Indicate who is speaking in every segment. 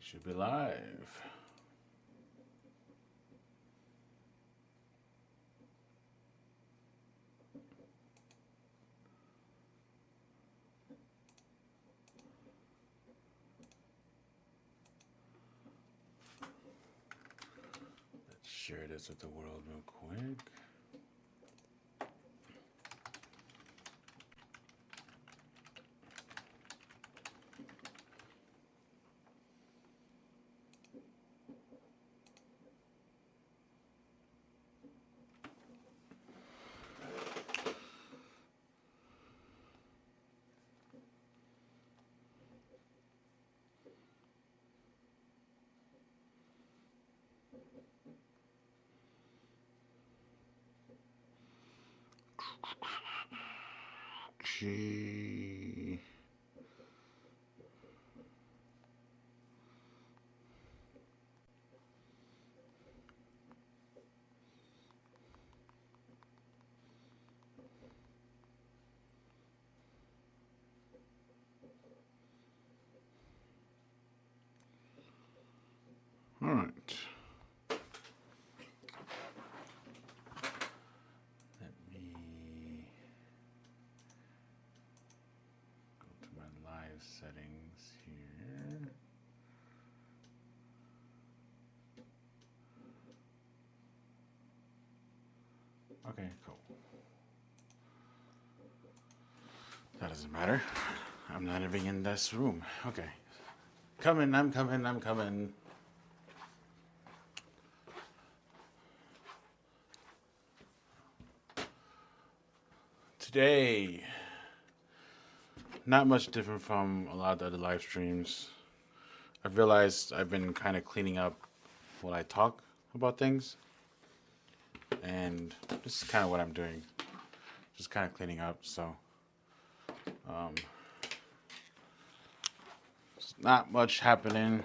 Speaker 1: Should be live. Let's share this with the world real quick. Gee. All right. Let me go to my live settings here. Okay, cool. That doesn't matter. I'm not even in this room. Okay. I'm coming. Today, not much different from a lot of the other live streams. I've realized I've been kind of cleaning up when I talk about things. And this is kind of what I'm doing. Just kind of cleaning up, so. It's not much happening.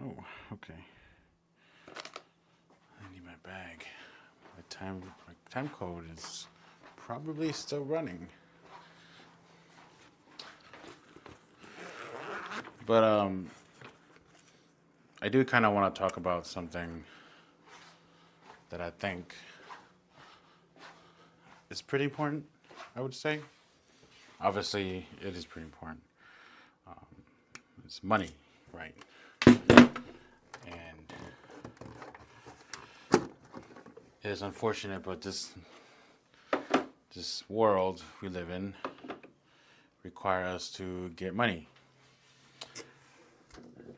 Speaker 1: Oh, okay. I need my bag. My time code is probably still running. But I do kind of want to talk about something that I think is pretty important, I would say. Obviously, it is pretty important. It's money, right? And it is unfortunate, but this world we live in require us to get money.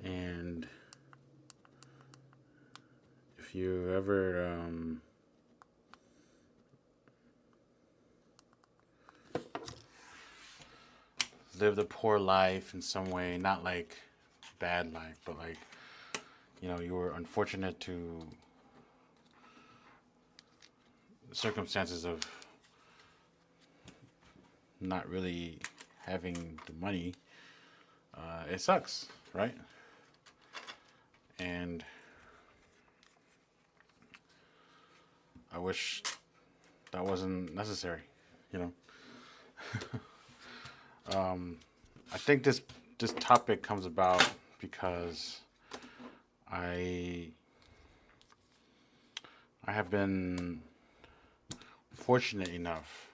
Speaker 1: And if you ever lived a poor life in some way, not like bad life, but like, you know, you were unfortunate to circumstances of not really having the money, it sucks, right? And I wish that wasn't necessary, you know. I think this topic comes about because I have been fortunate enough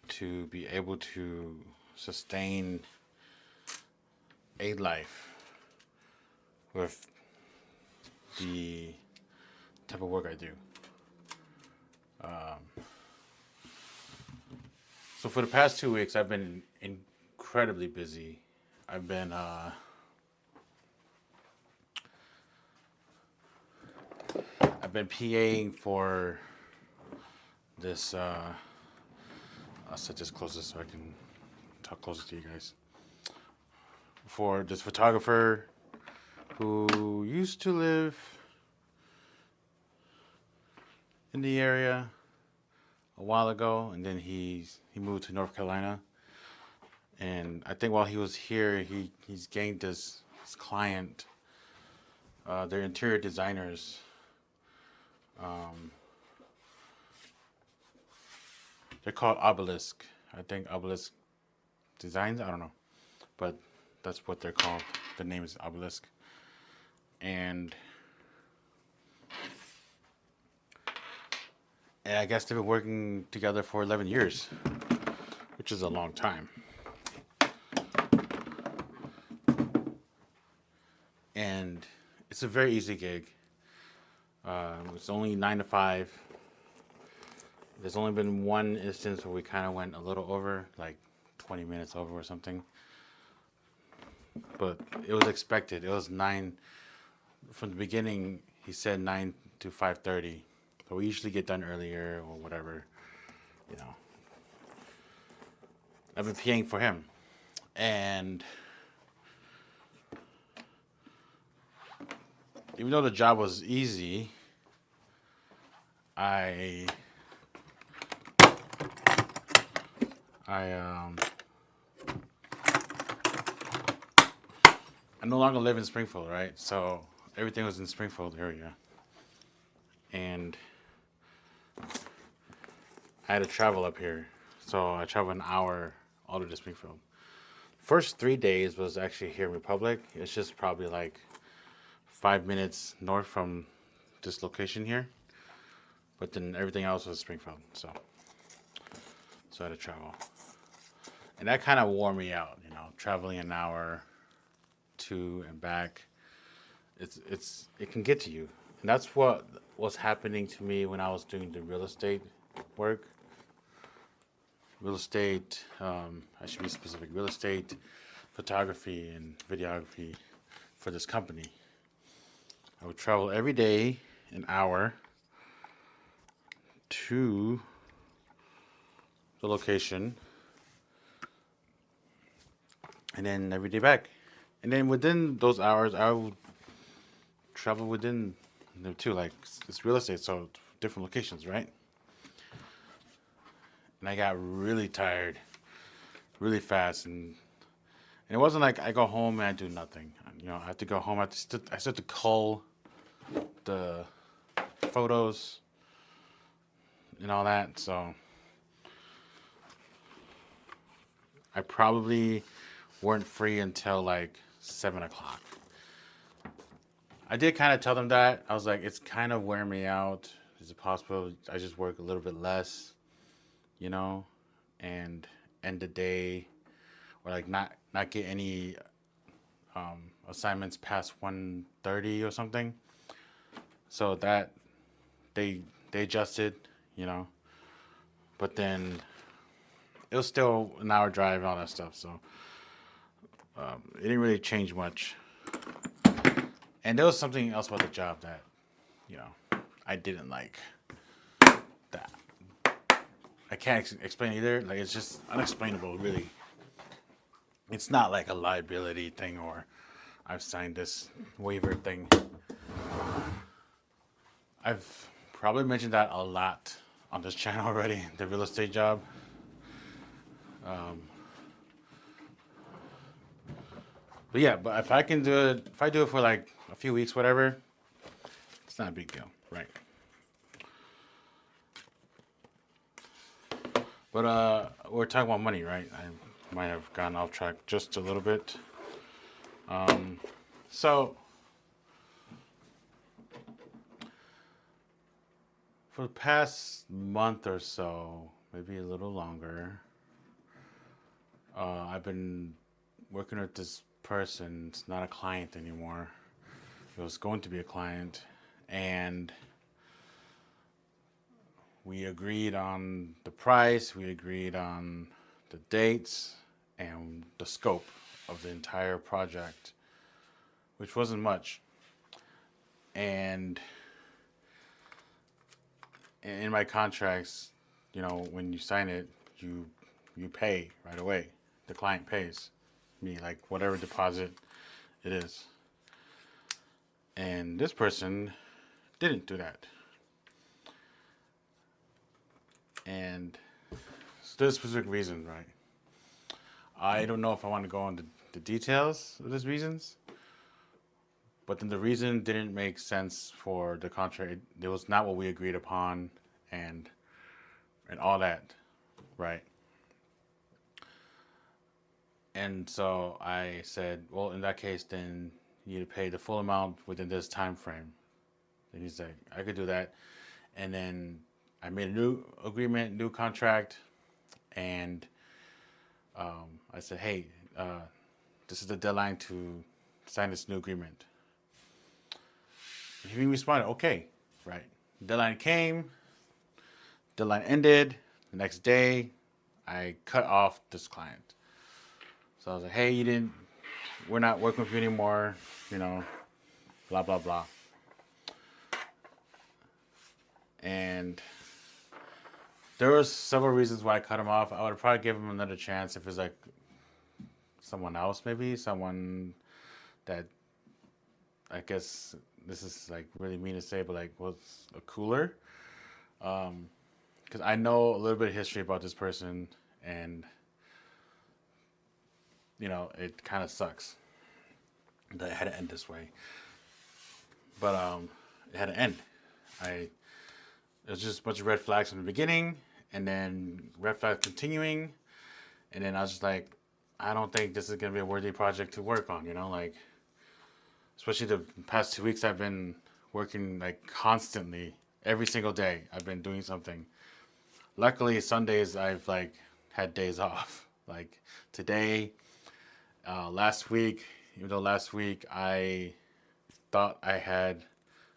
Speaker 1: to be able to sustain a life with the type of work I do. So for the past 2 weeks, I've been incredibly busy. I've been PAing for this. I'll set this closer so I can talk closer to you guys. For this photographer who used to live in the area a while ago, and then he moved to North Carolina. And I think while he was here, he's gained this client. They're interior designers. They're called Obelisk. I think Obelisk Designs. I don't know, but that's what they're called. The name is Obelisk, and I guess they've been working together for 11 years, which is a long time. And it's a very easy gig. It's only 9 to 5. There's only been one instance where we kind of went a little over, like 20 minutes over or something. But it was expected. It was 9 from the beginning. He said 9 to 5:30. But we usually get done earlier or whatever, you know. I've been PAing for him. And even though the job was easy, I no longer live in Springfield, right? So everything was in Springfield area. And I had to travel up here. So I traveled an hour all the way to Springfield. First 3 days was actually here in Republic. It's just probably like 5 minutes north from this location here. But then everything else was Springfield. So I had to travel. And that kind of wore me out, you know, traveling an hour to and back. It can get to you. And that's what was happening to me when I was doing the real estate work. Real estate, I should be specific, real estate, photography, and videography for this company. I would travel every day, an hour, to the location, and then every day back. And then within those hours, I would travel within them too. Like, it's real estate, so different locations, right? And I got really tired really fast. And it wasn't like I go home and I do nothing. You know, I have to go home. I still have to cull the photos and all that. So I probably weren't free until like 7 o'clock. I did kind of tell them that. I was like, it's kind of wearing me out. Is it possible I just work a little bit less, you know, and end the day, or like not get any assignments past 1:30 or something. So that they adjusted, you know, but then it was still an hour drive and all that stuff. So it didn't really change much. And there was something else about the job that, you know, I didn't like. That I can't explain either. Like, it's just unexplainable, really. It's not like a liability thing or I've signed this waiver thing. I've probably mentioned that a lot on this channel already, the real estate job. But yeah, but if I can do it, if I do it for like a few weeks, whatever, it's not a big deal, right? But we're talking about money, right? I might have gone off track just a little bit. So for the past month or so, maybe a little longer, I've been working with this person. It's not a client anymore. It was going to be a client, and we agreed on the price, we agreed on the dates, and the scope of the entire project, which wasn't much. And in my contracts, you know, when you sign it, you pay right away. The client pays me, like, whatever deposit it is. And this person didn't do that. And there's specific reasons, right? I don't know if I want to go into the details of those reasons, but then the reason didn't make sense for the contract. It was not what we agreed upon, and all that, right? And so I said, well, in that case, then you need to pay the full amount within this time frame. And he's like, I could do that. And then I made a new agreement, new contract, and I said, hey, this is the deadline to sign this new agreement. And he responded, okay, right. Deadline came, deadline ended. The next day, I cut off this client. So I was like, hey, we're not working with you anymore, you know, blah, blah, blah. And there was several reasons why I cut him off. I would probably give him another chance if it's like someone else, maybe someone that, I guess this is like really mean to say, but like was a cooler. Because I know a little bit of history about this person, and it kind of sucks that it had to end this way. But it had to end. It was just a bunch of red flags from the beginning, and then red flags continuing, and then I was just like, I don't think this is gonna be a worthy project to work on. Like, especially the past 2 weeks, I've been working like constantly, every single day. I've been doing something. Luckily, Sundays I've like had days off. Like today, last week, even though last week I thought I had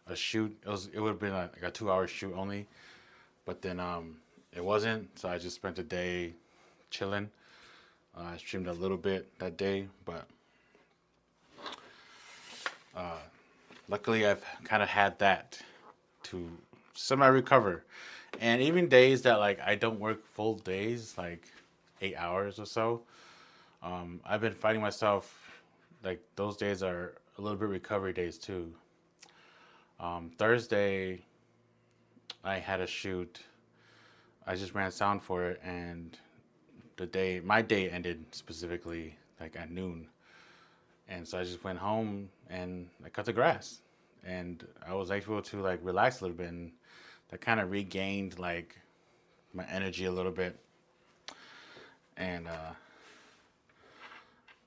Speaker 1: a shoot. It would have been like a 2 hour shoot only, but then it wasn't. So I just spent the day chilling. I streamed a little bit that day, but luckily I've kind of had that to semi recover. And even days that like I don't work full days, like 8 hours or so, I've been finding myself like those days are a little bit recovery days too. Thursday, I had a shoot. I just ran sound for it, and my day ended specifically like at noon, and so I just went home and I cut the grass, and I was able to like relax a little bit, and that kind of regained like my energy a little bit, and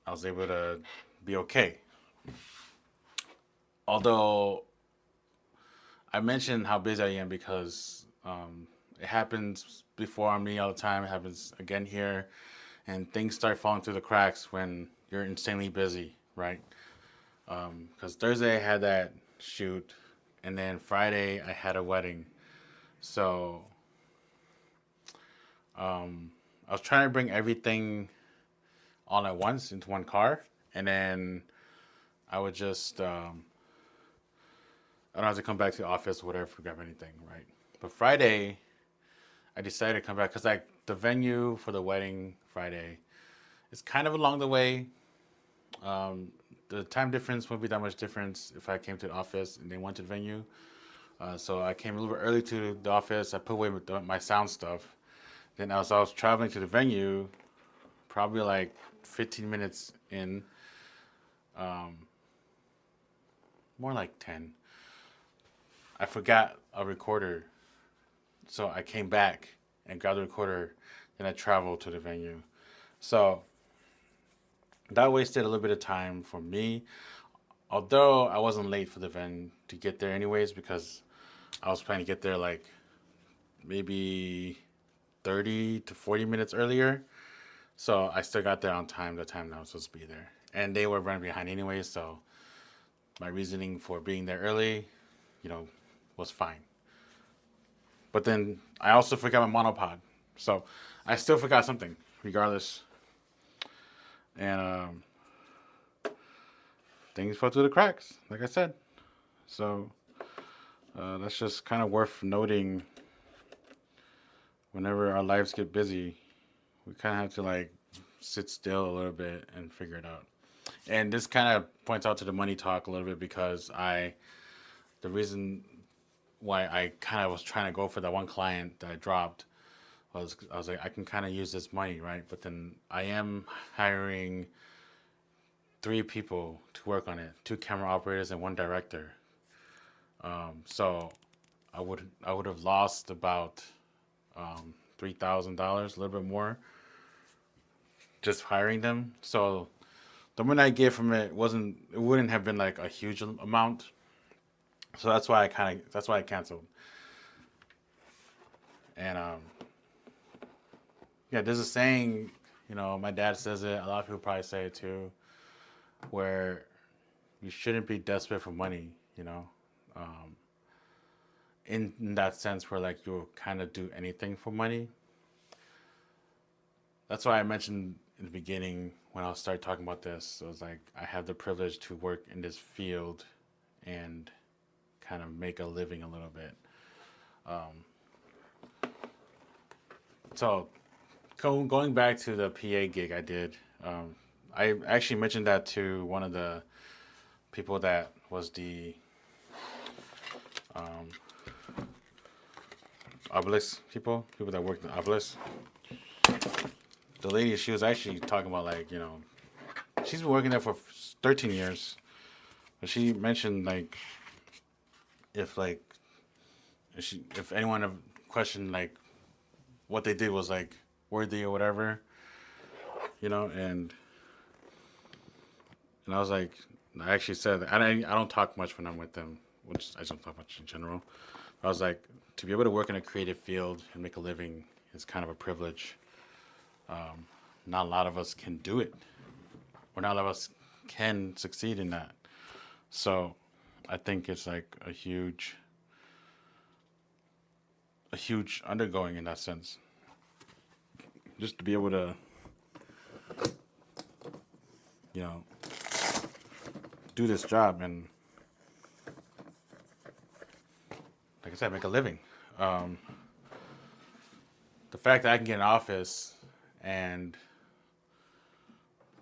Speaker 1: I was able to be okay. Although I mentioned how busy I am because it happens before on me all the time. It happens again here, and things start falling through the cracks when you're insanely busy, right? Because Thursday I had that shoot, and then Friday I had a wedding. So I was trying to bring everything all at once into one car, and then I would just I don't have to come back to the office or whatever to grab anything, right? But Friday, I decided to come back because like the venue for the wedding Friday is kind of along the way. Um, the time difference wouldn't be that much difference if I came to the office and they went to the venue. So I came a little bit early to the office. I put away my sound stuff. Then as I was traveling to the venue, probably like 15 minutes in, um, more like 10, I forgot a recorder. So I came back and grabbed the recorder. Then I traveled to the venue. So that wasted a little bit of time for me. Although I wasn't late for the event to get there anyways, because I was planning to get there like maybe 30 to 40 minutes earlier. So I still got there on time, the time that I was supposed to be there. And they were running behind anyway, so my reasoning for being there early, you know, was fine. But then I also forgot my monopod. So I still forgot something, regardless. And things fell through the cracks, like I said. So that's just kind of worth noting. Whenever our lives get busy, we kind of have to like sit still a little bit and figure it out. And this kind of points out to the money talk a little bit because the reason why I kind of was trying to go for that one client that I dropped was I was like, I can kind of use this money, right? But then I am hiring 3 people to work on it, 2 camera operators and 1 director. So I would have lost about $3,000, a little bit more, just hiring them. So the money I get from it wouldn't have been like a huge amount. So that's why I canceled. And yeah, there's a saying, my dad says it, a lot of people probably say it too, where you shouldn't be desperate for money, um, in that sense where like you'll kind of do anything for money. That's why I mentioned in the beginning when I started talking about this, it was like I have the privilege to work in this field and kind of make a living a little bit. Um, so going back to the PA gig I did, I actually mentioned that to one of the people that was the um, obelisk people that worked in obelisk. The lady, she was actually talking about like, she's been working there for 13 years. But she mentioned like if if anyone have questioned like what they did was like worthy or whatever, and I was like, I actually said that I don't talk much when I'm with them, which I don't talk much in general. I was like, to be able to work in a creative field and make a living is kind of a privilege. Um, Not a lot of us can do it, or not a lot of us can succeed in that. So I think it's like a huge undergoing in that sense. Just to be able to, you know, do this job and, like I said, make a living. Um, the fact that I can get an office and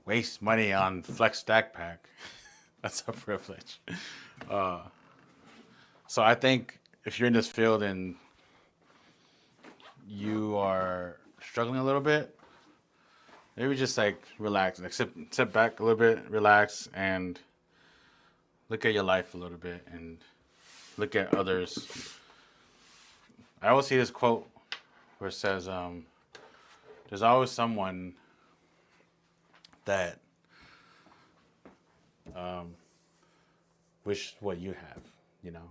Speaker 1: waste money on Flex Stack Pack, that's a privilege. Uh, so I think if you're in this field and you are struggling a little bit, maybe just like relax, like sit back a little bit, relax, and look at your life a little bit and look at others. I always see this quote where it says, "There's always someone that um, wish what you have, you know,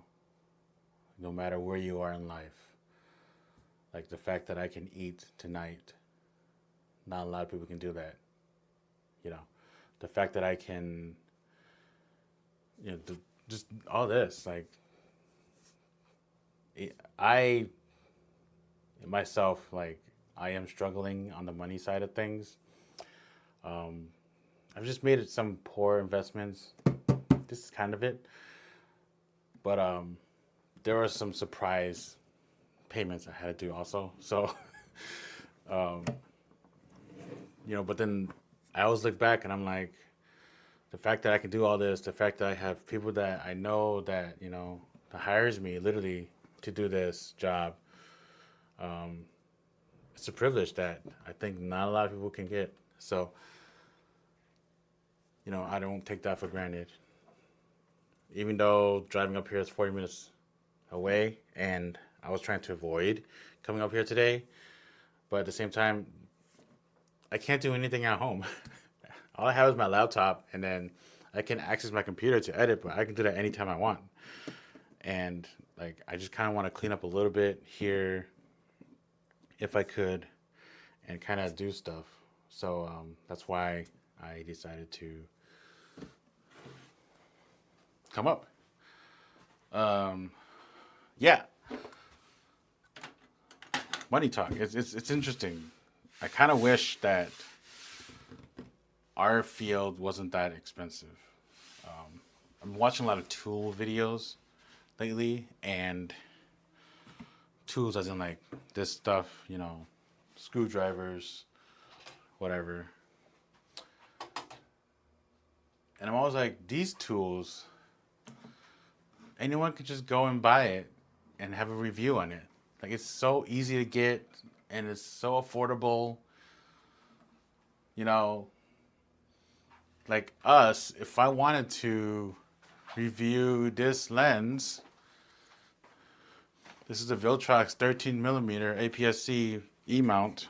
Speaker 1: no matter where you are in life. Like the fact that I can eat tonight, not a lot of people can do that, you know. The fact that I can, just all this, like, I myself, like, I am struggling on the money side of things. Um, I've just made some poor investments. This is kind of it, but there were some surprise payments I had to do also. So, um, but then I always look back and I'm like, the fact that I can do all this, the fact that I have people that I know that that hires me literally to do this job, um, it's a privilege that I think not a lot of people can get. So, I don't take that for granted. Even though driving up here is 40 minutes away, and I was trying to avoid coming up here today, but at the same time, I can't do anything at home. All I have is my laptop, and then I can access my computer to edit, but I can do that anytime I want. And like, I just kind of want to clean up a little bit here, if I could, and kind of do stuff. So that's why I decided to come up. Um, yeah, money talk. It's interesting. I kind of wish that our field wasn't that expensive. I'm watching a lot of tool videos lately, and tools as in like this stuff, screwdrivers, whatever. And I'm always like, these tools, anyone could just go and buy it and have a review on it. Like, it's so easy to get and it's so affordable. You know, like us, if I wanted to review this lens, this is a Viltrox 13 millimeter APS-C E mount.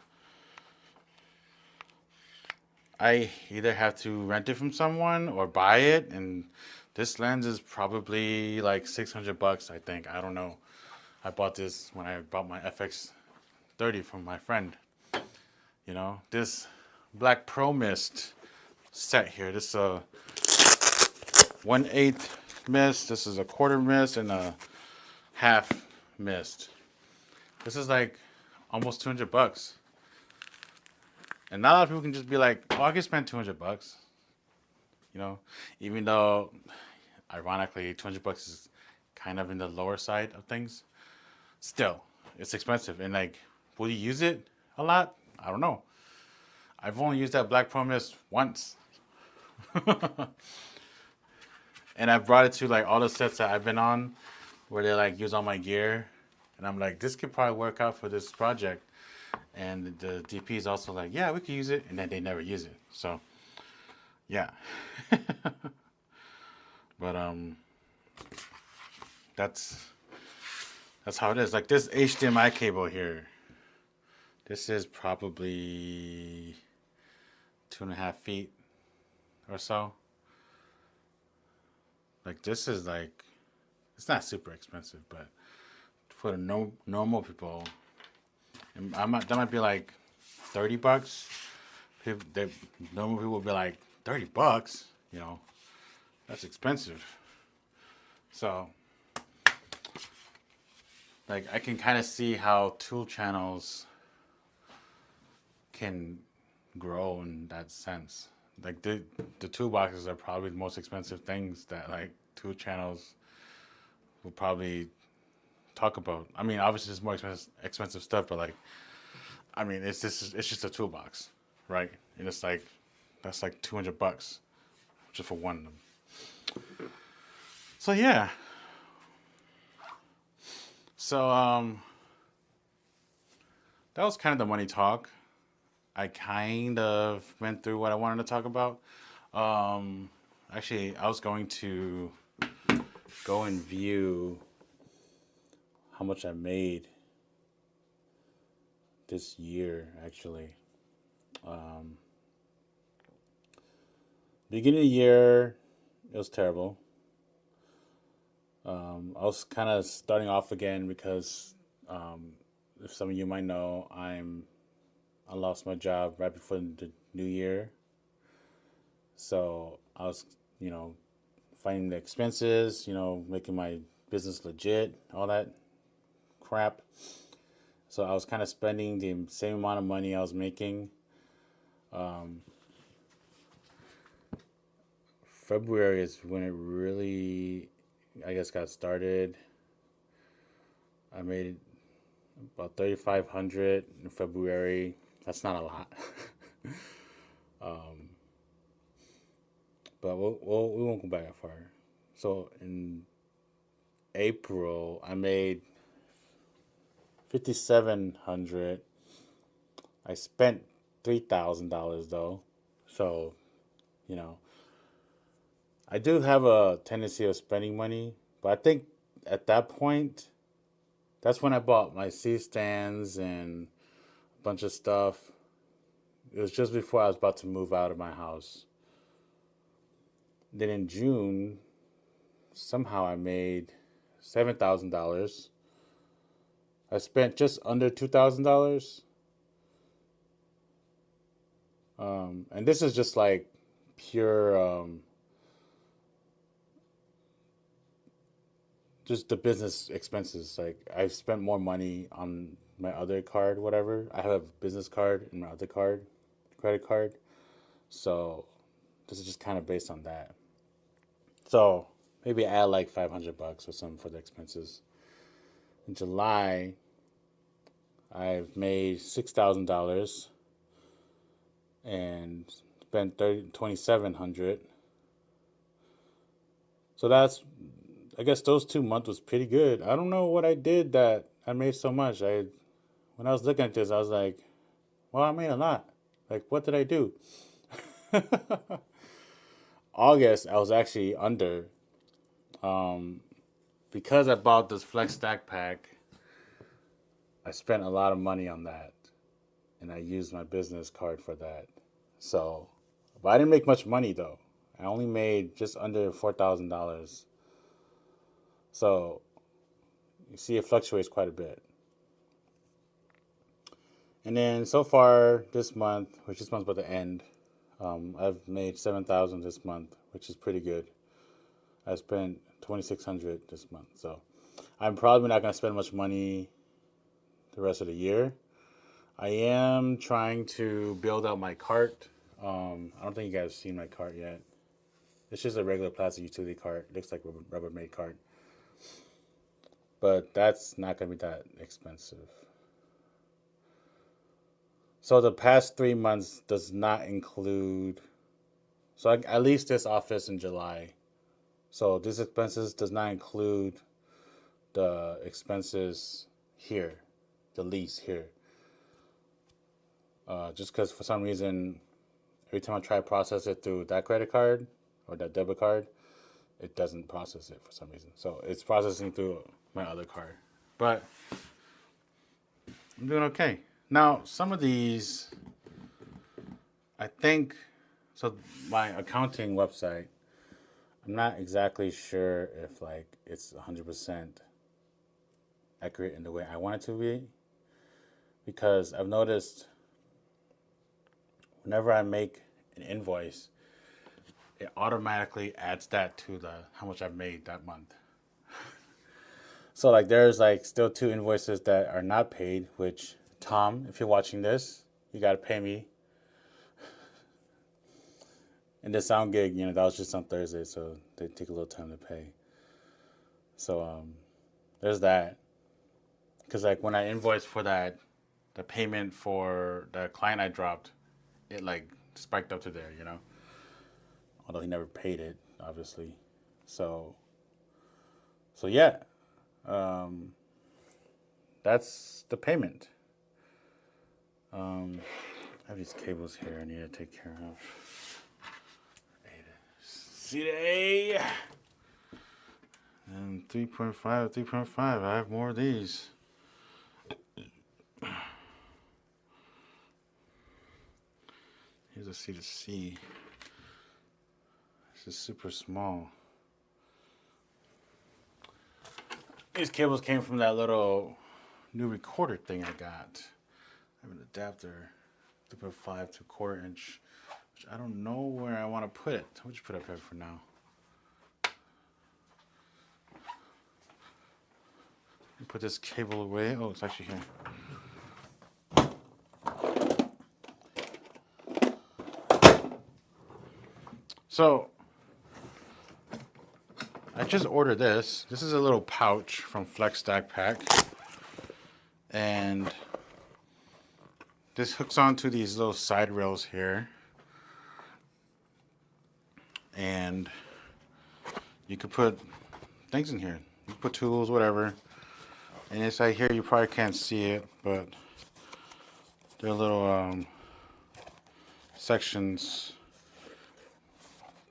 Speaker 1: I either have to rent it from someone or buy it, and this lens is probably like 600 bucks, I think. I don't know. I bought this when I bought my FX30 from my friend. This Black Pro Mist set here. This is a 1/8 mist. This is a quarter mist and a half mist. This is like almost 200 bucks. And not a lot of people can just be like, oh, I can spend 200 bucks. Even though, ironically, 200 bucks is kind of in the lower side of things. Still, it's expensive. And like, will you use it a lot? I don't know. I've only used that Black Pro Mist once. And I've brought it to like all the sets that I've been on where they like use all my gear. And I'm like, this could probably work out for this project. And the DP is also like, yeah, we could use it. And then they never use it. So, yeah. But that's how it is. Like this HDMI cable here. This is probably 2.5 feet or so. Like this is like, it's not super expensive, but for the normal people, that might be like 30 bucks. Normal people will be like, 30 bucks? That's expensive. So, like, I can kind of see how tool channels can grow in that sense. Like, the toolboxes are probably the most expensive things that, like, tool channels will probably talk about. I mean, obviously, there's more expensive stuff, but, like, I mean, it's just a toolbox, right? And it's like, that's like 200 bucks just for one of them. So, yeah. So, that was kind of the money talk. I kind of went through what I wanted to talk about. Actually, I was going to go and view how much I made this year, actually. Beginning of the year, it was terrible. I was kind of starting off again because, if some of you might know, I lost my job right before the new year. So I was, finding the expenses, making my business legit, all that crap. So I was kind of spending the same amount of money I was making. February is when it really, I guess, got started. I made about 3,500 in February. That's not a lot. But we won't go back that far. So in April, I made 5,700. I spent $3,000 though. So, you know, I do have a tendency of spending money, but I think at that point, that's when I bought my C stands and a bunch of stuff. It was just before I was about to move out of my house. Then in June, somehow I made $7,000. I spent just under $2,000. And this is just like pure, just the business expenses. Like I've spent more money on my other card, whatever. I have a business card and my other card, credit card. So this is just kind of based on that. So maybe add like 500 bucks or something for the expenses. In July, I've made $6,000 and spent 2,700. So that's, I guess those 2 months was pretty good. I don't know what I did that I made so much. When I was looking at this, I was like, well, I made a lot. Like, what did I do? August, I was actually under. Because I bought this Flex Stack Pack, I spent a lot of money on that. And I used my business card for that. So But I didn't make much money though. I only made just under $4,000. So you see, it fluctuates quite a bit. And then so far this month, which this month's about to end, I've made 7,000 this month, which is pretty good. I spent 2,600 this month, so I'm probably not gonna spend much money the rest of the year. I am trying to build out my cart. I don't think you guys have seen my cart yet. It's just a regular plastic utility cart. It looks like a Rubbermaid cart, but that's not gonna be that expensive. So the past 3 months does not include. So at least this office in July. So this expenses does not include the expenses here, the lease here. Just because for some reason, every time I try to process it through that credit card or that debit card, it doesn't process it for some reason. So it's processing through my other card. But I'm doing okay. Now, some of these, I think, so my accounting website, I'm not exactly sure if like it's 100% accurate in the way I want it to be, because I've noticed whenever I make an invoice, it automatically adds that to the how much I've made that month. So like there's like still two invoices that are not paid, which Tom, if you're watching this, you gotta pay me. And the sound gig, that was just on Thursday, so they take a little time to pay. So there's that. Cause like when I invoiced for that, the payment for the client I dropped, it like spiked up to there. Although he never paid it, obviously. So yeah, um, that's the payment. I have these cables here I need to take care of. CDA and 3.5, 3.5. I have more of these. Here's a C to C. This is super small. These cables came from that little new recorder thing I got. I have an adapter, 3.5 to 1/4 inch, which I don't know where I want to put it. I'll just put it up here for now. Put this cable away. Oh, it's actually here. So, I just ordered this. This is a little pouch from Flex Stack Pack. And this hooks onto these little side rails here. And you could put things in here. You can put tools, whatever. And inside here, you probably can't see it, but there are little sections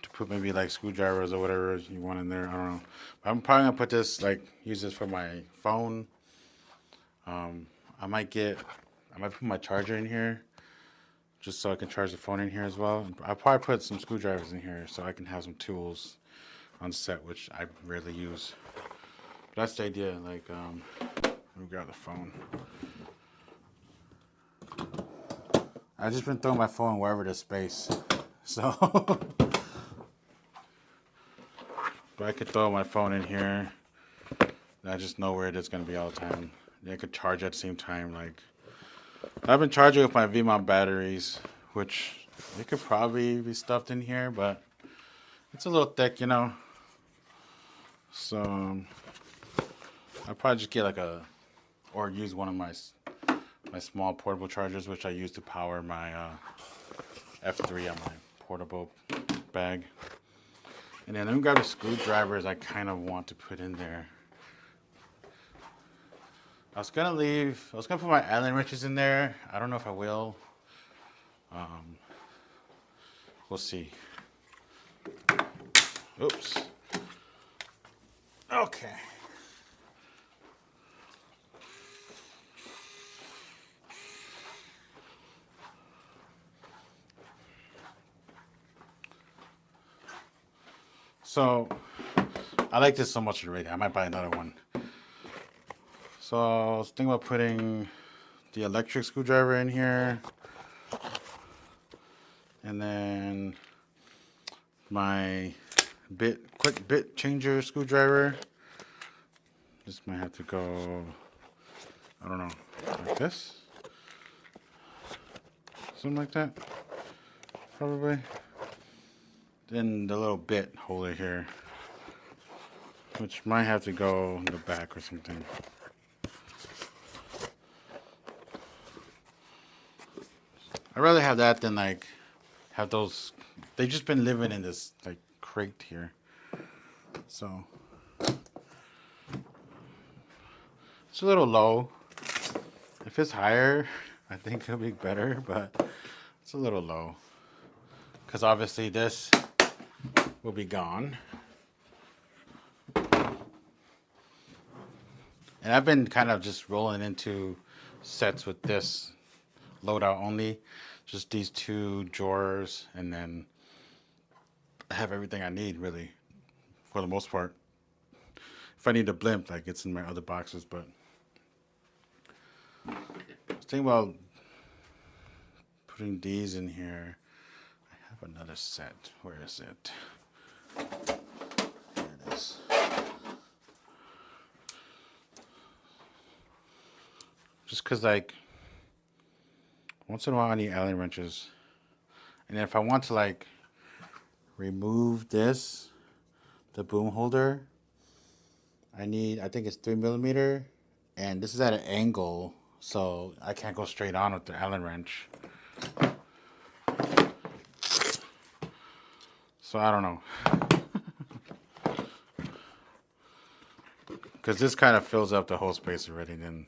Speaker 1: to put maybe like screwdrivers or whatever you want in there. I don't know. But I'm probably gonna put this, like, use this for my phone. I might put my charger in here just so I can charge the phone in here as well. I'll probably put some screwdrivers in here so I can have some tools on set, which I rarely use. But that's the idea. Like, let me grab the phone. I've just been throwing my phone wherever there's space. So, but I could throw my phone in here. And I just know where it is going to be all the time. I could charge at the same time. Like, I've been charging with my VMount batteries, which it could probably be stuffed in here, but it's a little thick, So, I'll probably just get or use one of my small portable chargers, which I use to power my F3 on my portable bag. And then let me grab the screwdrivers I kind of want to put in there. I was gonna put my Allen wrenches in there. I don't know if I will. We'll see. Oops. Okay. So I like this so much already. I might buy another one. So I was thinking about putting the electric screwdriver in here, and then my quick bit changer screwdriver. This might have to go, I don't know, like this, something like that, probably. Then the little bit holder here, which might have to go in the back or something. I'd rather have that than like have those. They've just been living in this like crate here, so it's a little low. If it's higher, I think it'll be better, but it's a little low because obviously this will be gone. And I've been kind of just rolling into sets with this loadout only, just these two drawers, and then I have everything I need really, for the most part. If I need a blimp, like it's in my other boxes, but I was thinking about putting these in here. I have another set. Where is it? Here it is. Just because, like, once in a while I need Allen wrenches. And if I want to, like, remove this, the boom holder, I think it's 3mm. And this is at an angle, so I can't go straight on with the Allen wrench. So I don't know. Because this kind of fills up the whole space already, then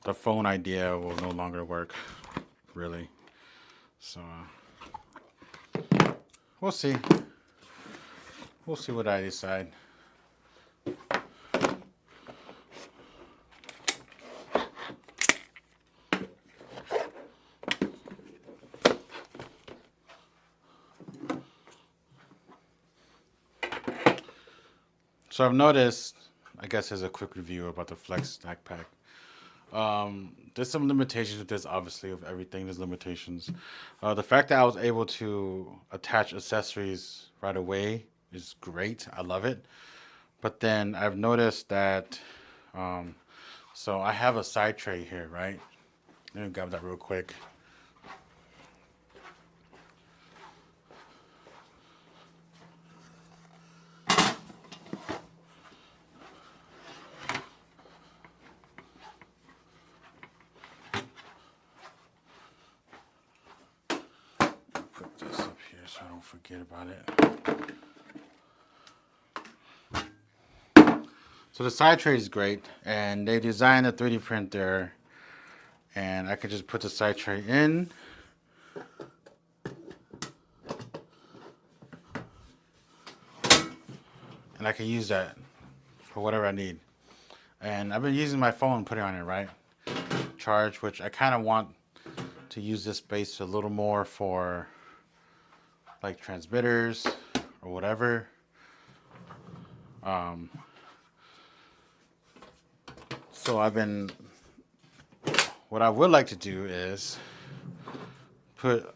Speaker 1: the phone idea will no longer work, really. So we'll see. We'll see what I decide. So I've noticed, I guess as a quick review about the Flex Stack Pack. There's some limitations with this, obviously, of everything. There's limitations. The fact that I was able to attach accessories right away is great. I love it. But then I've noticed that, so I have a side tray here, right? Let me grab that real quick. Put this up here so I don't forget about it. So the side tray is great, and they designed a 3D printer, and I could just put the side tray in. And I can use that for whatever I need. And I've been using my phone, putting on it, right? Charge, which I kind of want to use this space a little more for like transmitters or whatever. So what I would like to do is put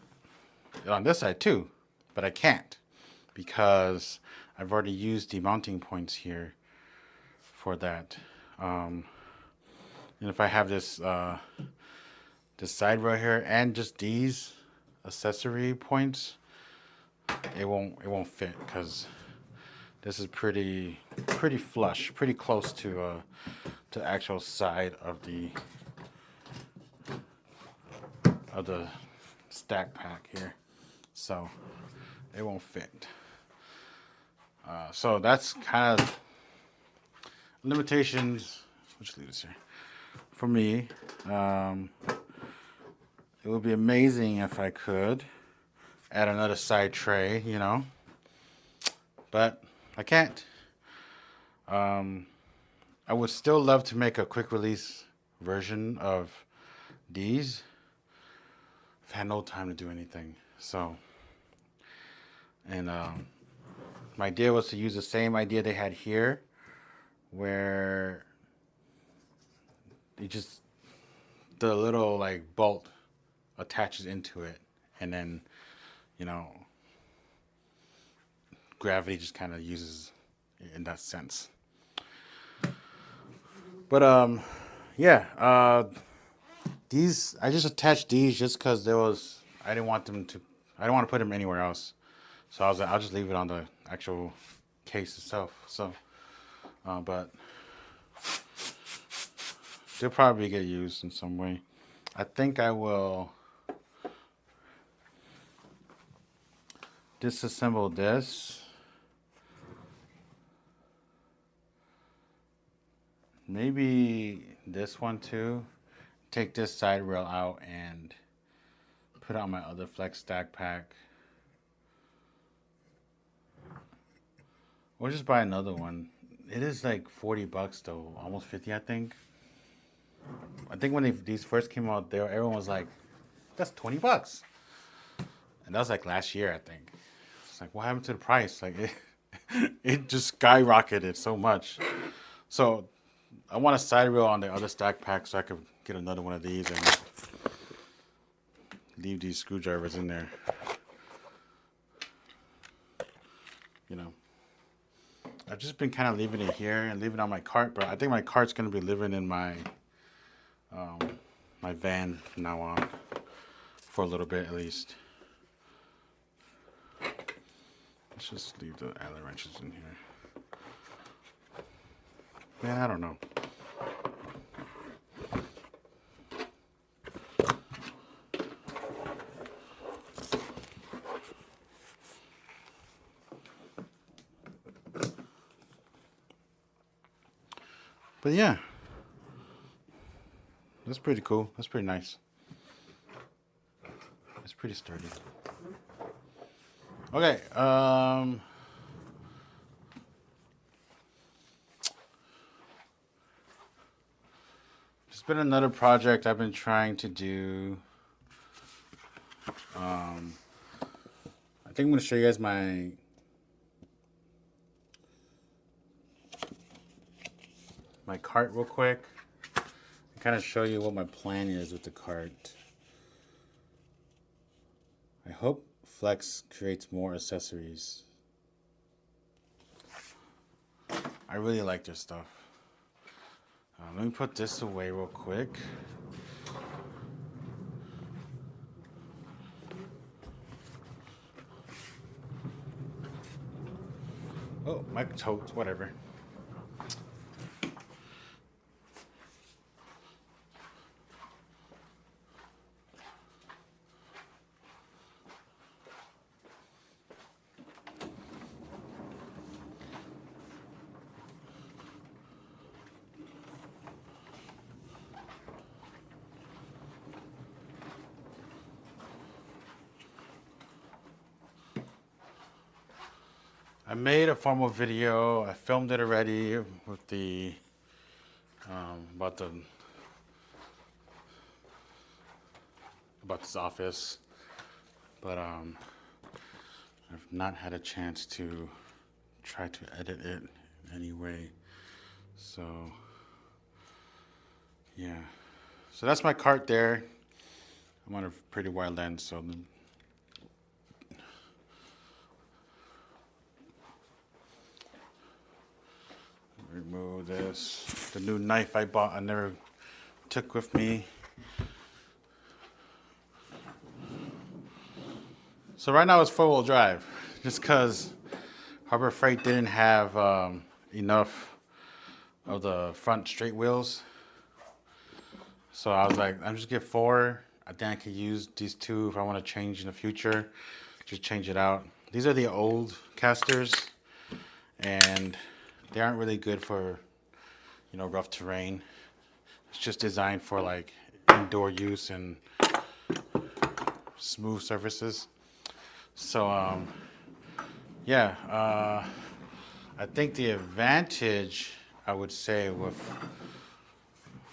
Speaker 1: it on this side too, but I can't because I've already used the mounting points here for that. And if I have this this side right here and just these accessory points, it won't fit because this is pretty flush, pretty close to the actual side of the stack pack here, so it won't fit. So that's kind of limitations. Let's leave this here. For me, it would be amazing if I could add another side tray, you know, but I can't. I would still love to make a quick release version of these. I've had no time to do anything, so, and my idea was to use the same idea they had here, where you just the little like bolt attaches into it, and then you know gravity just kind of uses in that sense. But yeah, these I just attached these just because I didn't want to put them anywhere else, so I was like I'll just leave it on the actual case itself. So, but they'll probably get used in some way. I think I will disassemble this. Maybe this one too. Take this side rail out and put on my other flex stack pack. Or just buy another one. It is like $40 though, almost 50 I think. I think when these first came out, everyone was like, "That's $20," and that was like last year I think. It's like, what happened to the price? Like it just skyrocketed so much. So I want a side rail on the other stack pack so I could get another one of these and leave these screwdrivers in there. You know, I've just been kind of leaving it here and leaving it on my cart, but I think my cart's gonna be living in my my van from now on for a little bit at least. Let's just leave the Allen wrenches in here. Man, I don't know. But yeah, that's pretty cool. That's pretty nice. It's pretty sturdy. Okay, it's been another project I've been trying to do. I think I'm going to show you guys my cart real quick. Kind of show you what my plan is with the cart. I hope Flex creates more accessories. I really like their stuff. Let me put this away real quick. Oh, my totes, whatever. I made a formal video. I filmed it already with the about this office, but I've not had a chance to try to edit it in any way. So yeah, so that's my cart there. I'm on a pretty wide lens, so remove this. The new knife I bought, I never took with me. So right now it's 4-wheel drive, just because Harbor Freight didn't have enough of the front straight wheels. So I was like, I'm just get 4. I think I could use these 2 if I want to change in the future. Just change it out. These are the old casters, and they aren't really good for, you know, rough terrain. It's just designed for like indoor use and smooth surfaces. So yeah, I think the advantage I would say with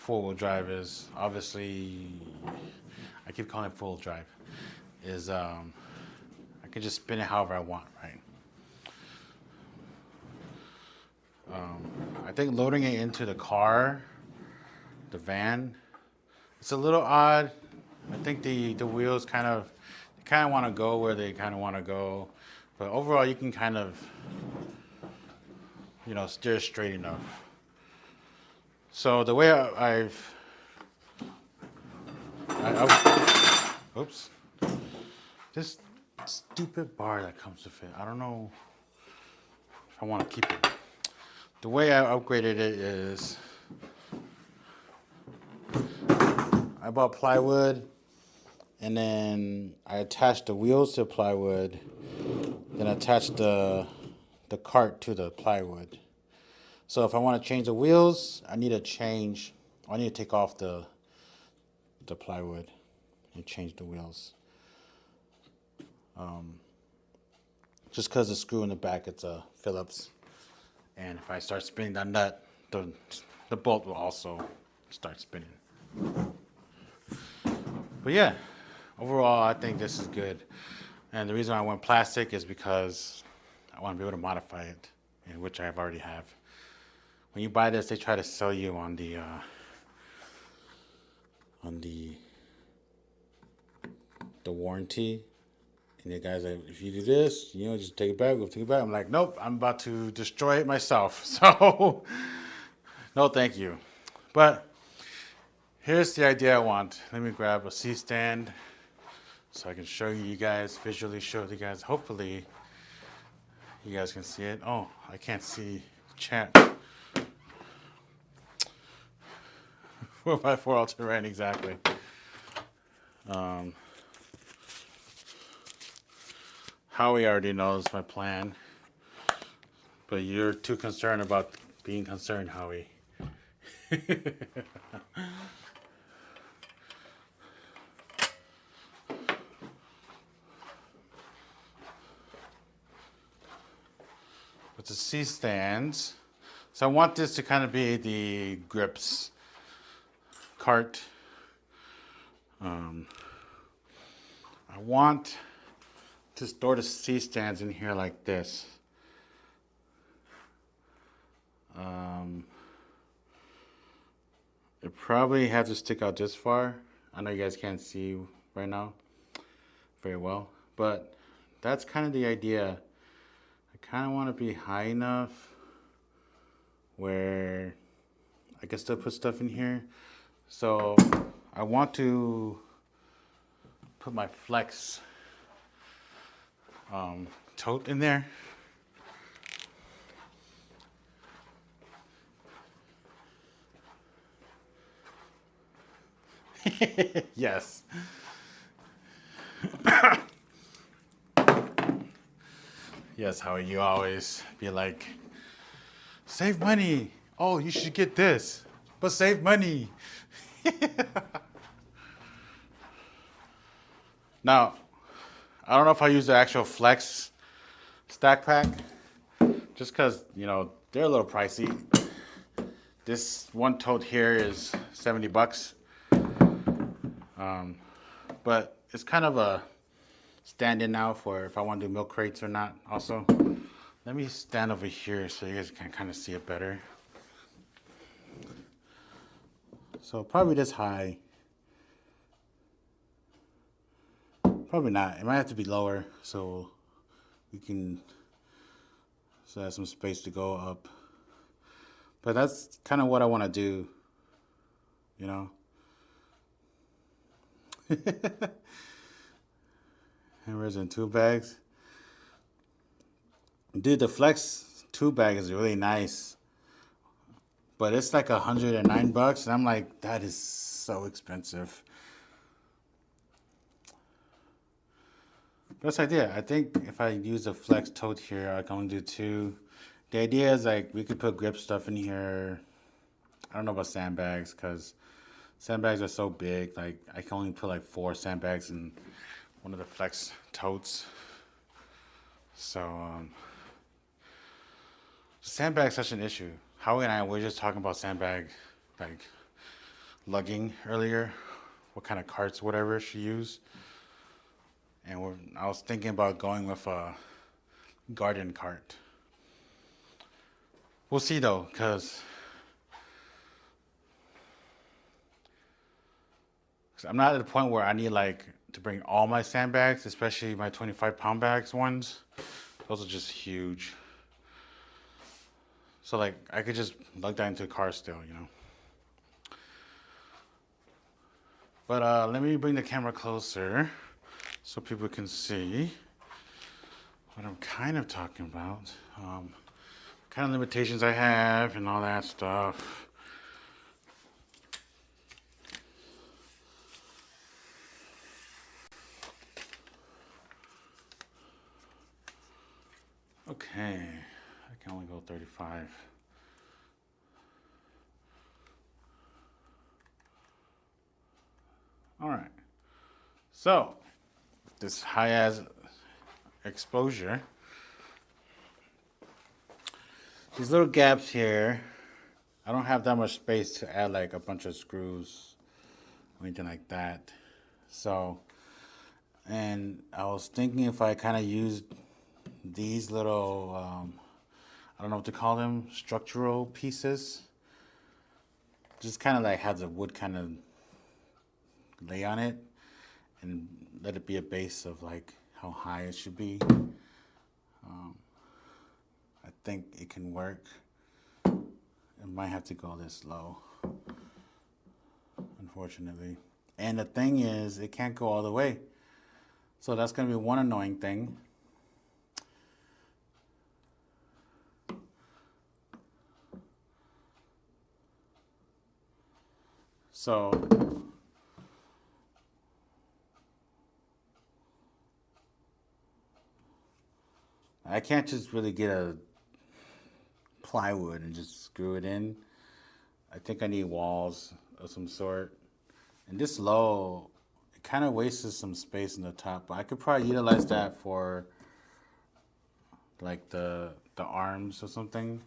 Speaker 1: 4-wheel drive is obviously, I keep calling it 4-wheel drive, is I can just spin it however I want, right? I think loading it into the car, the van, it's a little odd. I think the wheels kind of want to go where they kind of want to go, but overall you can kind of steer straight enough. So the way oops, this stupid bar that comes with it. I don't know if I want to keep it. The way I upgraded it is I bought plywood, and then I attached the wheels to plywood, then attached the cart to the plywood. So if I want to change the wheels, I need to take off the plywood and change the wheels. Just because the screw in the back, it's a Phillips, and if I start spinning that nut, the bolt will also start spinning. But yeah, overall, I think this is good. And the reason I went plastic is because I want to be able to modify it, and which I already have. When you buy this, they try to sell you on the warranty. And the guy's like, if you do this, just take it back, we'll take it back. I'm like, nope, I'm about to destroy it myself. So, no, thank you. But here's the idea I want. Let me grab a C-stand so I can show you guys, visually show you guys. Hopefully, you guys can see it. Oh, I can't see chat. 4x4 all-terrain, exactly. Howie already knows my plan, but you're too concerned about being concerned, Howie. With the C-stands, so I want this to kind of be the grips cart. I want to store the C-stands in here like this. It probably has to stick out this far. I know you guys can't see right now very well, but that's kind of the idea. I kind of want to be high enough where I can still put stuff in here. So I want to put my Flex tote in there. Yes. Yes, how you always be like, save money. Oh, you should get this, but save money. Now, I don't know if I use the actual Flex stack pack, just because, they're a little pricey. This one tote here is $70. But it's kind of a stand-in now for if I want to do milk crates or not also. Let me stand over here so you guys can kind of see it better. So probably this high. Probably not. It might have to be lower so there's some space to go up. But that's kind of what I want to do, Hammers and tool bags. Dude, the Flex tool bag is really nice. But it's like $109, and I'm like, that is so expensive. That's the idea. I think if I use a Flex tote here, I can only do two. The idea is like we could put grip stuff in here. I don't know about sandbags because sandbags are so big. Like I can only put like 4 sandbags in one of the Flex totes. So sandbag's such an issue. Howie and I were just talking about sandbag, like lugging earlier. What kind of carts, whatever she used. And I was thinking about going with a garden cart. we'll see though, because I'm not at the point where I need like to bring all my sandbags, especially my 25-pound bags ones. Those are just huge. So like I could just lug that into a car still, you know. But let me bring the camera closer so people can see what I'm kind of talking about. Kind of limitations I have and all that stuff. Okay, I can only go 35. All right, so this high-as exposure, these little gaps here, I don't have that much space to add like a bunch of screws or anything like that. So, and I was thinking if I kind of used these little, I don't know what to call them, structural pieces, just kind of like have the wood kind of lay on it and let it be a base of like how high it should be. I think it can work. It might have to go this low, unfortunately. And the thing is, it can't go all the way. So that's going to be one annoying thing. So I can't just really get a plywood and just screw it in. I think I need walls of some sort. And this low, it kind of wastes some space in the top, but I could probably utilize that for like the arms or something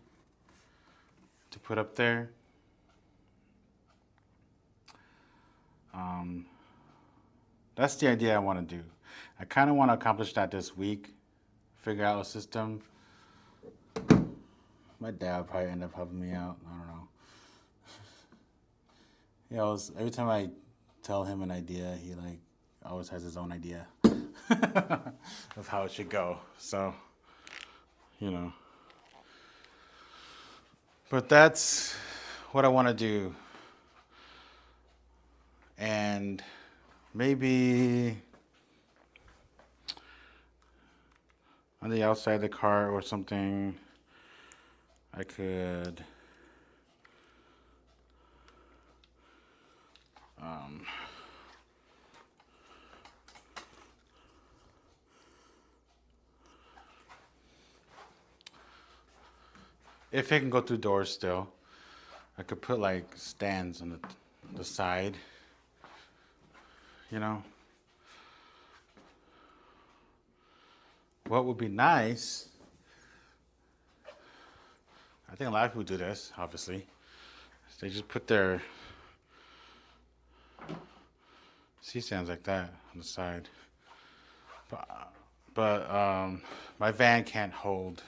Speaker 1: to put up there. That's the idea I want to do. I kind of want to accomplish that this week, figure out a system. My dad would probably end up helping me out. I don't know. He always, every time I tell him an idea, he like always has his own idea of how it should go. So, you know. But that's what I want to do. And maybe on the outside of the car or something, I could if it can go through doors still, I could put like stands on the side, you know. What would be nice, I think a lot of people do this, obviously, they just put their C-stands like that on the side. But my van can't hold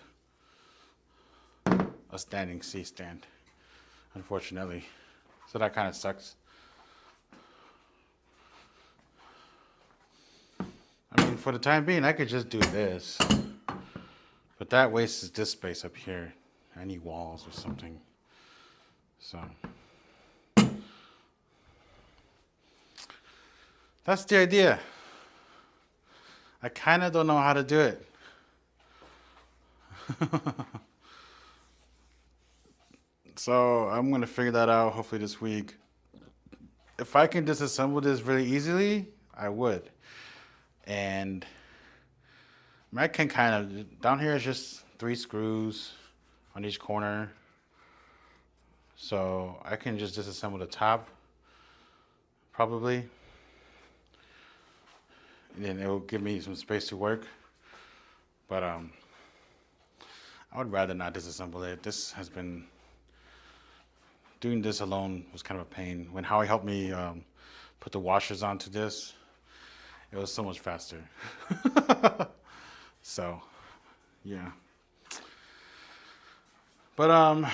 Speaker 1: a standing C-stand, unfortunately. So that kind of sucks. I mean, for the time being, I could just do this. But that wastes this space up here. I need walls or something. So that's the idea. I kind of don't know how to do it. So I'm going to figure that out hopefully this week. If I can disassemble this really easily, I would. And I can kind of, down here is just 3 screws on each corner. So I can just disassemble the top, probably. And then it will give me some space to work. But I would rather not disassemble it. This has been, doing this alone was kind of a pain. When Howie helped me put the washers onto this, it was so much faster. So, yeah. But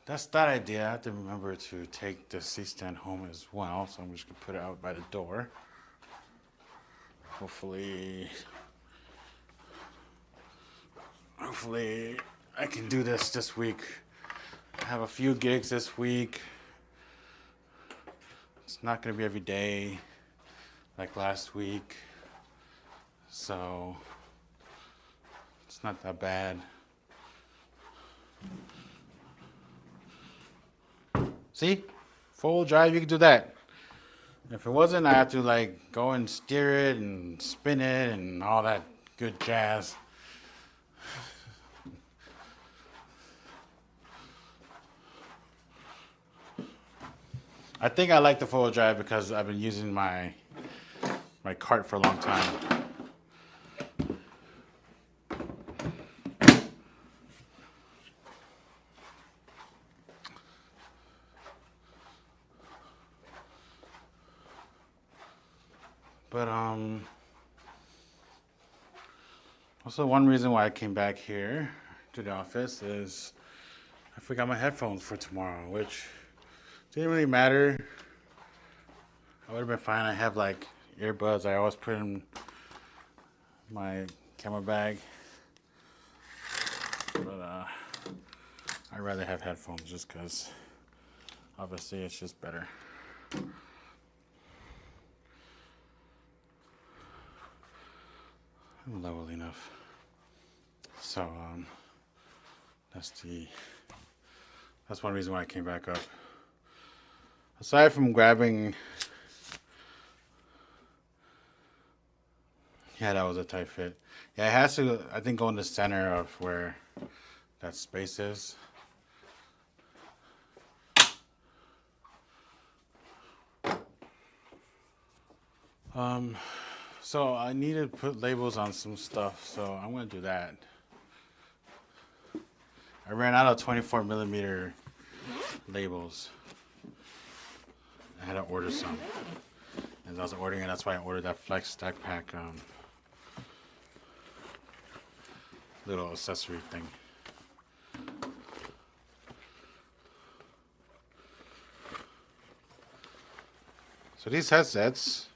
Speaker 1: that's that idea. I have to remember to take the C-stand home as well, so I'm just gonna put it out by the door. Hopefully I can do this week. I have a few gigs this week. It's not gonna be every day like last week, so it's not that bad. See? Full drive, you can do that. If it wasn't, I have to like go and steer it and spin it and all that good jazz. I think I like the four-wheel drive because I've been using my cart for a long time. But also one reason why I came back here to the office is I forgot my headphones for tomorrow, which didn't really matter. I would have been fine. I have like earbuds. I always put in my camera bag. But I'd rather have headphones just because obviously it's just better. I'm level enough. So that's one reason why I came back up. Aside from grabbing, yeah, that was a tight fit. Yeah, it has to, I think, go in the center of where that space is. So I need to put labels on some stuff, so I'm gonna do that. I ran out of 24 millimeter labels. I had to order some. As I was ordering it, that's why I ordered that Flex Stack Pack little accessory thing. So these headsets,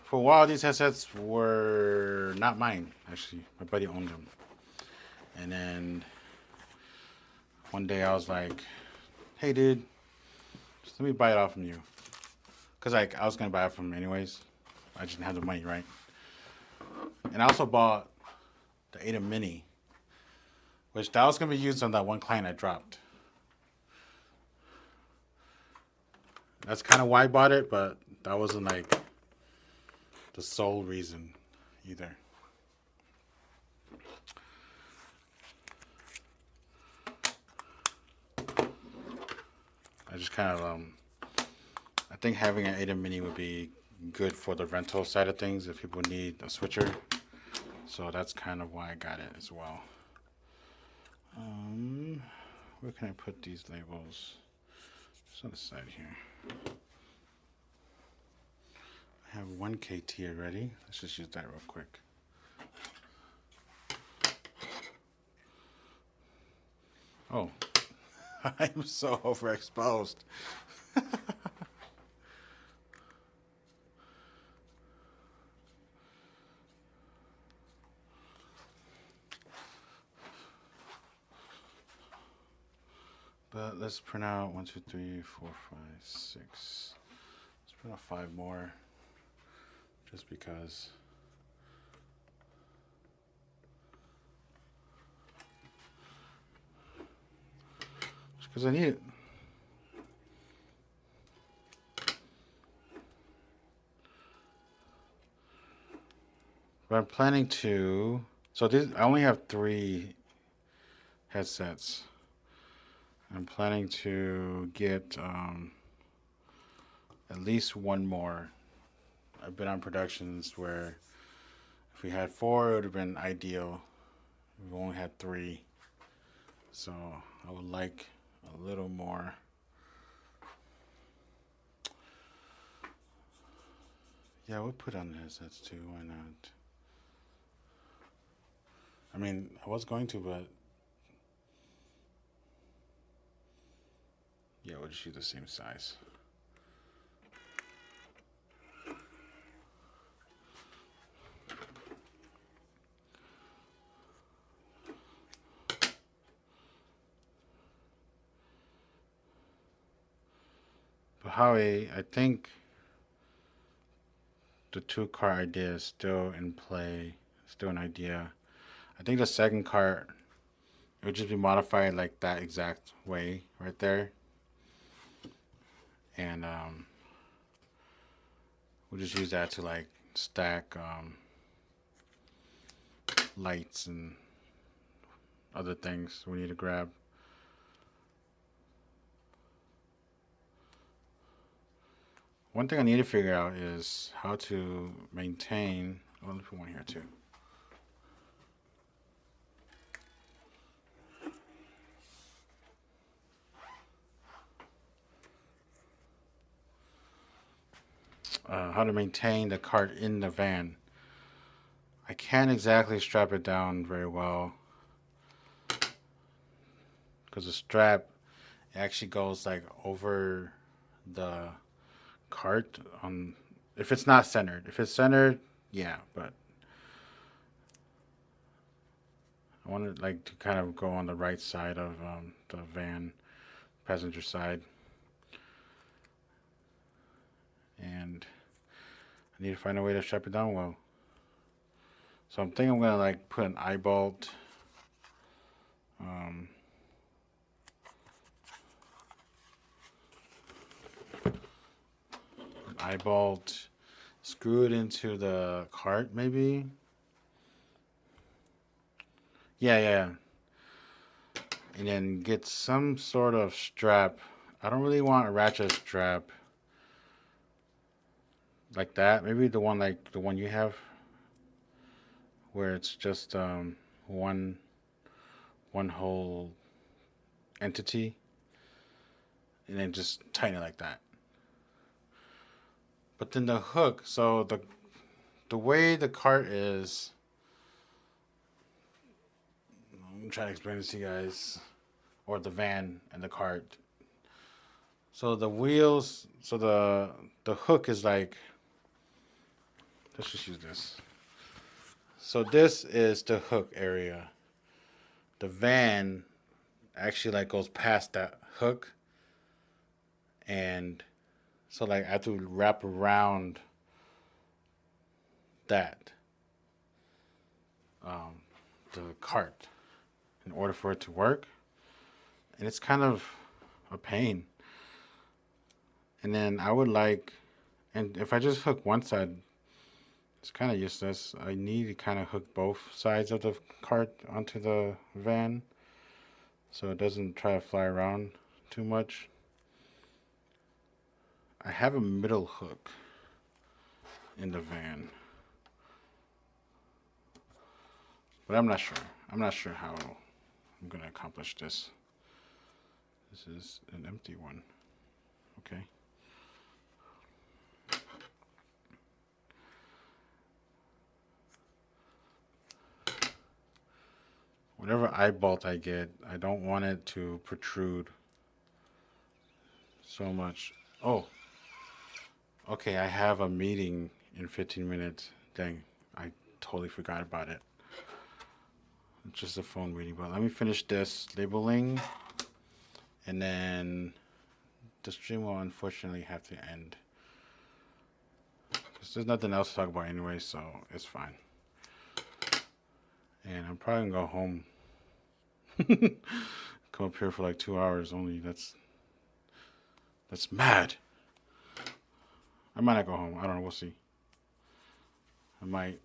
Speaker 1: for a while these headsets were not mine, actually. My buddy owned them. And then one day I was like, hey dude, just let me buy it off from you. Cause like I was gonna buy it from him anyways. I just didn't have the money, right? And I also bought the Ada Mini, which that was gonna be used on that one client I dropped. That's kind of why I bought it, but that wasn't like the sole reason either. I just kind of I think having an Ada Mini would be good for the rental side of things if people need a switcher. So that's kind of why I got it as well. Where can I put these labels? Just on the side here. I have one KT already. Let's just use that real quick. Oh, I'm so overexposed. But let's print out 1, 2, 3, 4, 5, 6. Let's print out 5 more, just because. Just because I need it. But I'm planning to. So this, I only have 3 headsets. I'm planning to get at least one more. I've been on productions where if we had 4, it would have been ideal. We've only had 3. So I would like a little more. Yeah, we'll put on the headsets too. Why not? I mean, I was going to, but yeah, we'll just use the same size. But Howie, I think the two cart idea is still in play, still an idea. I think the second cart it would just be modified like that exact way right there, and we'll just use that to like stack lights and other things we need to grab. One thing I need to figure out is how to maintain. Oh, let me put one here too. How to maintain the cart in the van. I can't exactly strap it down very well because the strap actually goes like over the cart on if it's not centered. If it's centered, yeah, but I want it like to kind of go on the right side of the van, passenger side, and I need to find a way to strap it down well. So I'm thinking I'm gonna like put an eye bolt. Um, eye bolt, screw it into the cart maybe. Yeah. And then get some sort of strap. I don't really want a ratchet strap like that. Maybe the one like the one you have, where it's just one whole entity, and then just tighten it like that. But then the hook, so the way the cart is, I'm trying to explain this to you guys, or the van and the cart. So the wheels, so the hook is like, let's just use this. So this is the hook area. The van actually like goes past that hook, and so like I have to wrap around that um, the cart in order for it to work, and it's kind of a pain. And then I would like, and if I just hook one side, it's kind of useless. I need to kind of hook both sides of the cart onto the van so it doesn't try to fly around too much. I have a middle hook in the van, but I'm not sure. I'm not sure how I'm going to accomplish this. This is an empty one. Okay. Whatever eye bolt I get, I don't want it to protrude so much. Oh, okay, I have a meeting in 15 minutes. Dang, I totally forgot about it. It's just a phone meeting, but let me finish this labeling, and then the stream will unfortunately have to end. Because there's nothing else to talk about anyway, so it's fine. And I'm probably gonna go home. Come up here for like 2 hours only. That's mad. I might not go home. I don't know. We'll see. I might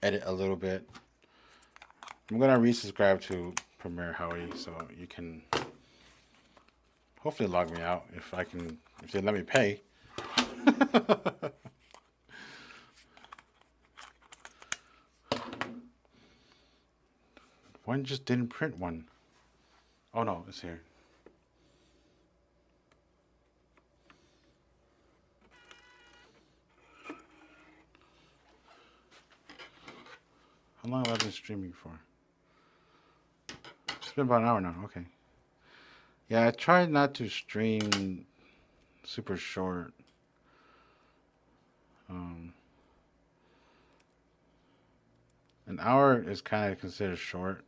Speaker 1: edit a little bit. I'm gonna resubscribe to Premiere Howie so you can hopefully log me out if I can, if they let me pay. One just didn't print one. Oh no, it's here. How long have I been streaming for? It's been about an hour now. Okay. Yeah, I try not to stream super short. Um, an hour is kind of considered short,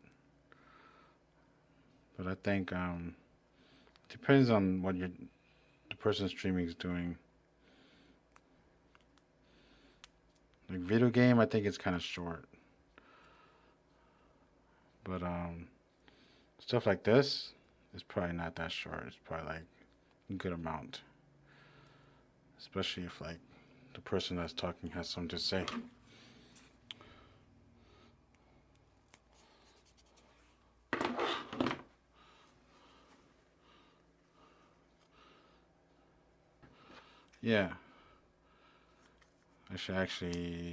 Speaker 1: but I think depends on what the person streaming is doing. Like video game, I think it's kind of short, but stuff like this is probably not that short. It's probably like a good amount, especially if like the person that's talking has something to say. Yeah, I should actually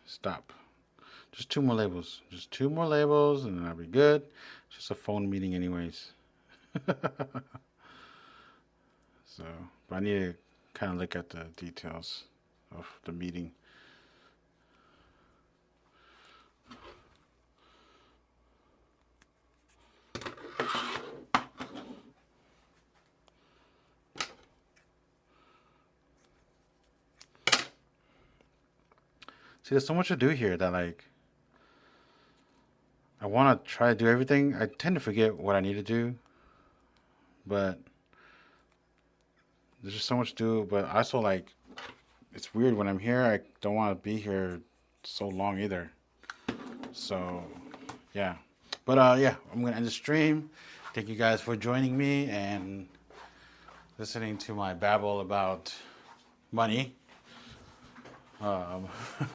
Speaker 1: stop. Just two more labels. Just two more labels, and then I'll be good. It's just a phone meeting, anyways. So, but I need to kind of look at the details of the meeting. See, there's so much to do here that like I want to try to do everything. I tend to forget what I need to do, but there's just so much to do. But also like it's weird when I'm here. I don't want to be here so long either. So yeah, but yeah, I'm gonna end the stream. Thank you guys for joining me and listening to my babble about money.